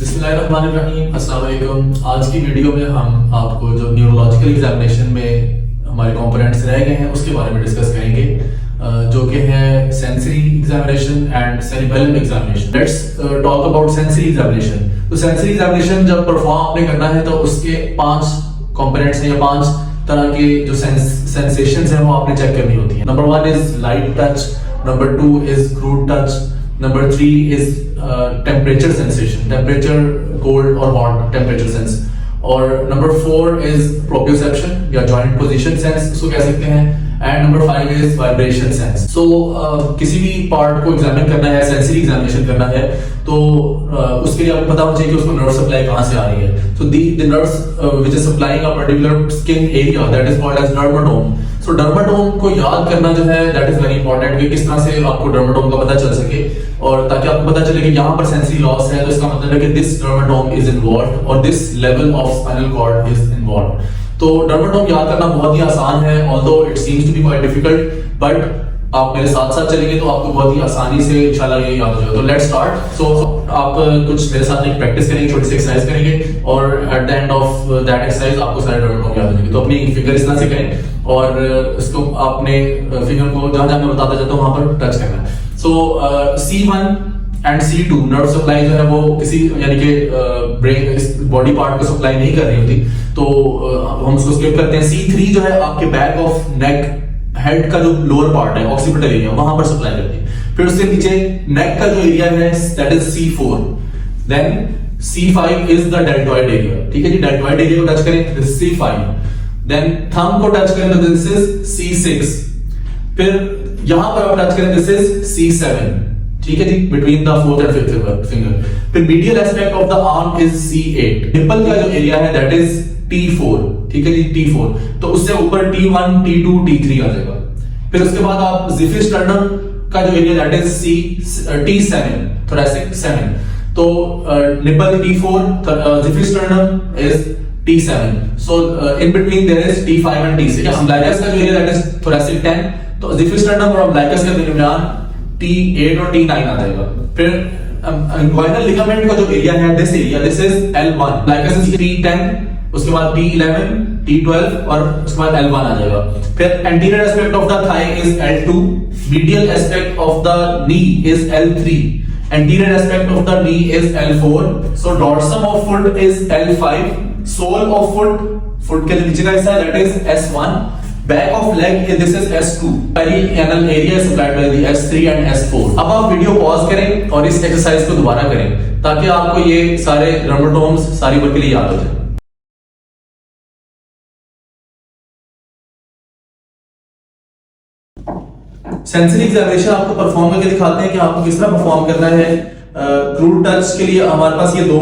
बिस्मिल्लाहिर्रहमानिर्रहीम, अस्सलाम वालेकुम। आज की वीडियो में हम आपको जो न्यूरोलॉजिकल एग्जामिनेशन में हमारे कंपोनेंट्स रह गए हैं उसके बारे में डिस्कस करेंगे, जो कि है sensory examination and cerebellum examination. Let's talk about sensory examination. तो सेंसरी एग्जामिनेशन जब परफॉर्म आपने करना है तो उसके 5 कंपोनेंट्स हैं या 5 तरह के जो सेंसेशंस हैं वो आपने चेक करनी होती है। Number 1 is light touch, number 2 is crude touch, number 3 is temperature sensation, temperature cold और हॉट टेम्परेचर सेंस, और नंबर 4 इज प्रोप्रियोसेप्शन या जॉइंट पोजीशन सेंस उसको कह सकते हैं, and number 5 is vibration sense. So किसी भी पार्ट को एग्जामिन करना है, सेंसरी एग्जामिनेशन करना है, तो उसके लिए आपको पता होना चाहिए कि उसको नर्व सप्लाई कहां से आ रही है। So the nerves which is supplying a particular skin area that is called as dermatome. So dermatome को याद करना जो है दैट इज वेरी इंपॉर्टेंट कि किस तरह से आपको डर्माटोम का पता चल सके, और ताकि आपको पता चले कि यहाँ पर सेंसरी लॉस है तो इसका मतलब है कि दिस डर्माटोम इज इन्वॉल्व्ड और this level of spinal cord is involved. तो डर्माटोम याद करना बहुत ही आसान है, although it seems to be quite difficult, but आप मेरे साथ साथ चलेंगे तो आपको बहुत ही आसानी से इंशाल्लाह ये याद हो जाएगा। तो लेट्स स्टार्ट। सो आप कुछ मेरे साथ एक प्रैक्टिस करेंगे, छोटी सी एक्सरसाइज करेंगे, और at the end of that exercise आपको सारे डर्माटोम याद हो जाएंगे। तो अपनी फिंगर इस तरह से करें और इसको आपने फिंगर को जहां जहां मैं बताता जाता हूं वहां पर टच करना है। सो C1 and C2 nerve supply जो है वो किसी यानी कि ब्रेन इस बॉडी पार्ट को सप्लाई नहीं कर रही होती, तो हम उसको स्किप करते हैं। C3 जो है आपके बैक ऑफ नेक हेड का जो लोअर पार्ट है, ऑक्सीपिटल एरिया, वहां पर सप्लाई करती है। फिर उससे नीचे नेक का जो एरिया है that is C4, then C5 is the deltoid area. ठीक है जी, डेल्टॉइड एरिया को टच करें, दिस C5, देन थंब को टच करें तो दिस इज C6, फिर यहां पर आप टच करें दिस इज C7। ठीक है जी, between the 4th and 5th finger. फिर medial aspect of the arm is C8, nipple का जो एरिया है दैट इज T4। ठीक है जी, T4, तो उससे ऊपर T1, T2, T3 आ जाएगा। फिर उसके बाद आप ज़िफिस्टर्नम का जो area that is T7, thoracic 7, तो nipple T4, xiphisternum is T7, so in between there is T5 and T6। Umbilicus का जो एरिया दैट इज थोरैसिक 10, तो ज़िफिस्टर्नम और अम्बिलिकस के दरमियान T8 और T9 आ जाएगा। फिर इंग्वाइनल लिगामेंट का जो एरिया है this is L1, umbilicus is T10, उसके बाद T11, T12 और उसके बाद L1 आ जाएगा। फिर anterior aspect of the thigh is L2, medial aspect of the knee is L3, anterior aspect of the knee is L4, so dorsum of foot is L5, sole of foot के नीचे का हिस्सा that is S1, back of leg this is S2, perineal area is supplied by the S3 and S4। अब आप video pause करें और इस exercise को दोबारा करें ताकि आपको ये सारे डर्माटोम्स सारी बार के लिए याद हो जाए। सेंसरी एग्जामिनेशन आपको परफॉर्म करके दिखाते हैं कि आपको किस तरह परफॉर्म करना है। क्रूड टच के लिए हमारे पास ये 2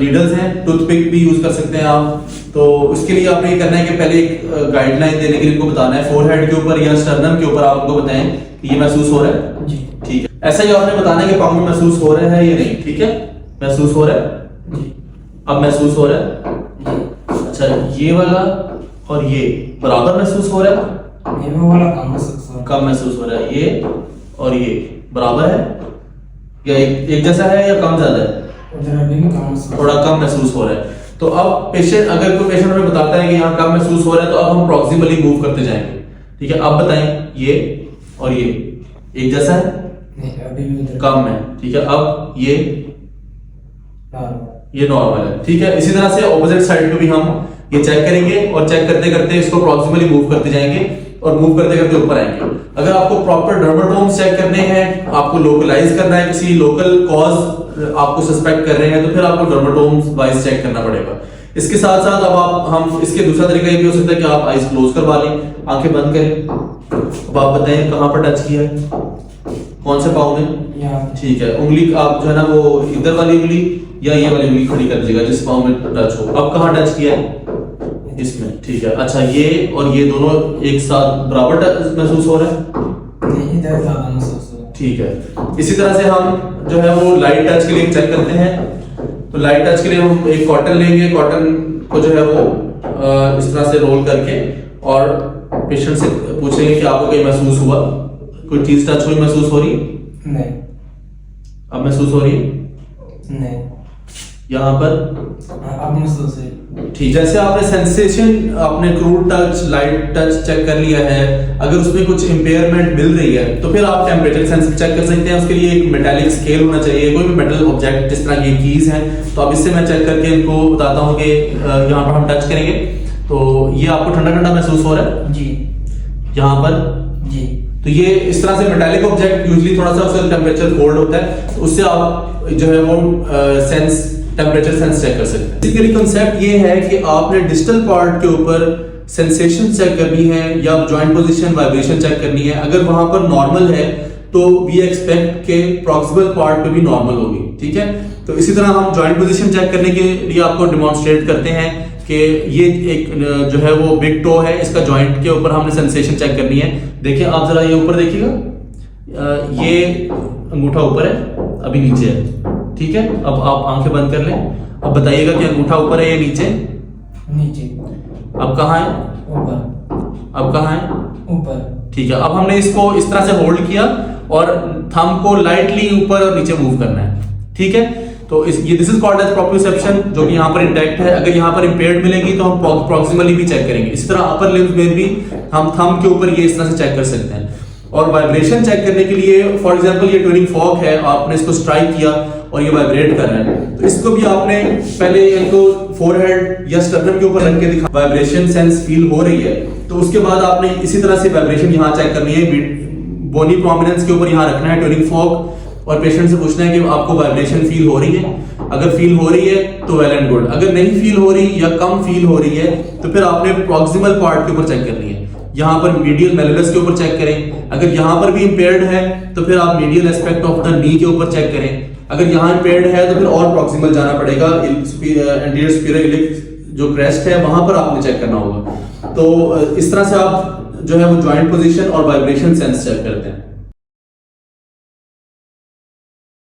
नीडल्स हैं, टूथपिक भी यूज कर सकते हैं आप। तो उसके लिए आपने ये करना है कि पहले एक गाइडलाइन देने के लिए इनको बताना है, फोरहेड के ऊपर या स्टर्नम के ऊपर आप उनको बताएं कि ये महसूस हो रहा है जी, ठीक है। ऐसा ही आपने बताना है कि पाँव में महसूस हो रहा है या नहीं, ठीक है, महसूस हो रहा है जी, अब महसूस हो रहा है। अच्छा, ये वाला और ये बराबर महसूस हो रहा है, ये वाला कम महसूस हो रहा है, ये और ये बराबर है या एक जैसा है या कम ज्यादा है, थोड़ा कम महसूस हो रहा है। तो अब पेशेंट, अगर कोई पेशेंट हमें बताता है कि यहाँ कम महसूस हो रहा है तो अब हम प्रॉक्सिमली मूव करते जाएंगे। ठीक है, अब बताएं ये और ये एक जैसा है, कम है, ठीक है, अब ये नॉर्मल है। ठीक है, इसी तरह से ऑपोजिट साइड पे भी हम ये चेक करेंगे और चेक करते करते इसको प्रॉक्सिमली मूव करते जाएंगे और मूव करते करते ऊपर आएंगे। अगर आपको प्रॉपर डर्माटोम्स चेक करने हैं, आपको लोकलाइज करना है, किसी लोकल कॉज आपको सस्पेक्ट कर रहे हैं, तो फिर आपको डर्माटोम्स वाइज चेक करना पड़ेगा। इसके साथ साथ अब हम इसके दूसरा तरीका ये भी हो सकता है कि आप आईज क्लोज करवा लें, आंखें बंद करें। अब आप बताएं कहां पर टच किया है, कौन से पाँव में, ठीक है, उंगली आप जो है ना वो इधर वाली उंगली या ये वाली उंगली खड़ी कर दीजिएगा जिस पाँव में टच हो। अब कहां टच किया है, इसमें, ठीक है। अच्छा, ये और ये दोनों एक साथ बराबर महसूस हो रहा है, ठीक है। इसी तरह से हम जो है वो लाइट टच के लिए चेक करते हैं। तो लाइट टच के लिए हम एक कॉटन लेंगे, कॉटन को जो है वो इस तरह से रोल करके और पेशेंट से पूछेंगे कि आपको कहीं महसूस हुआ, कोई चीज टच हुई, महसूस हो रही? नहीं। अब महसूस हो रही? नहीं। यहाँ पर अब मसल से ठीक। जैसे आपने सेंसेशन, आपने crude touch, light touch check कर लिया है, अगर उसमें कुछ इंपेयरमेंट मिल रही है तो फिर आप टेम्परेचर सेंसर चेक कर सकते हैं। उसके लिए एक मेटालिक स्केल होना चाहिए, कोई भी मेटल ऑब्जेक्ट, जिस तरह की कीज हैं, तो अब इससे मैं चेक करके इनको बताता हूँ कि यहाँ पर हम टच करेंगे तो ये आपको ठंडा ठंडा महसूस हो रहा है जी, यहाँ पर जी। तो ये इस तरह से मेटालिक ऑब्जेक्ट यूजुअली थोड़ा सा उसका टेम्परेचर कोल्ड होता है, तो उससे आप जो है वो सेंस टेम्परेचर सेंस चेक कर सकते हैं। बेसिकली कांसेप्ट ये है कि आपने डिजिटल पार्ट के ऊपर सेंसेशन चेक करनी है या जॉइंट पोजीशन, वाइब्रेशन चेक करनी है। अगर वहां पर नॉर्मल है तो वी एक्सपेक्ट के प्रॉक्सिमल पार्ट पे भी नॉर्मल होगी, ठीक है। तो इसी तरह हम जॉइंट पोजीशन चेक करने के लिए आपको डिमॉन्स्ट्रेट करते हैं कि ये एक जो है वो बिग टो है, इसका जॉइंट के ऊपर हमने सेंसेशन चेक करनी है। देखिए आप जरा ये ऊपर देखिएगा, ये अंगूठा ऊपर है, अभी नीचे है, ठीक है। अब आप आंखें बंद कर लें, अब बताइएगा कि अंगूठा ऊपर है या नीचे? नीचे। अब कहाँ है? ऊपर। अब कहाँ है? ऊपर। ठीक है। अब हमने इसको इस तरह से होल्ड किया और थंब को लाइटली ऊपर और नीचे मूव करना है, ठीक है। तो ये this is called as proprioception, जो कि यहाँ पर इंटैक्ट है। अगर यहाँ पर इंपेयर्ड मिलेगी तो हम प्रॉक्सिमली भी चेक करेंगे। इसी तरह अपर लिम्स में भी हम थंब के ऊपर ये इस तरह से चेक कर सकते हैं। और वाइब्रेशन चेक करने के लिए, फॉर एग्जांपल ये ट्यूनिंग फॉर्क है, आपने इसको स्ट्राइक किया और ये वाइब्रेट कर रहा है, तो इसको भी आपने पहले इनको फोरहेड या स्टर्नम के ऊपर रख के दिखा, वाइब्रेशन सेंस फील हो रही है, तो उसके बाद आपने इसी तरह से वाइब्रेशन यहाँ चेक करनी है। बोनी प्रोमिनेंस के ऊपर यहाँ रखना है ट्यूनिंग फॉर्क और पेशेंट से पूछना है कि आपको वाइब्रेशन फील हो रही है। अगर फील हो रही है तो वेल एंड गुड, अगर नहीं फील हो रही या कम फील हो रही है तो फिर आपने प्रॉक्सिमल पार्ट के ऊपर चेक करनी है। यहाँ पर मीडियल मेलुलस के ऊपर चेक करें। अगर यहाँ पर भी इंपेयर्ड है तो फिर आप मीडियल एस्पेक्ट ऑफ द नी के ऊपर चेक करें। अगर यहाँ इंपेयर्ड है तो फिर और प्रॉक्सिमल जाना पड़ेगा, एंटीरियर सुपीरियर इलिक जो क्रेस्ट है वहां पर आपने चेक करना होगा। तो इस तरह से आप जो है वो जॉइंट पोजीशन और वाइब्रेशन सेंस चेक करते हैं।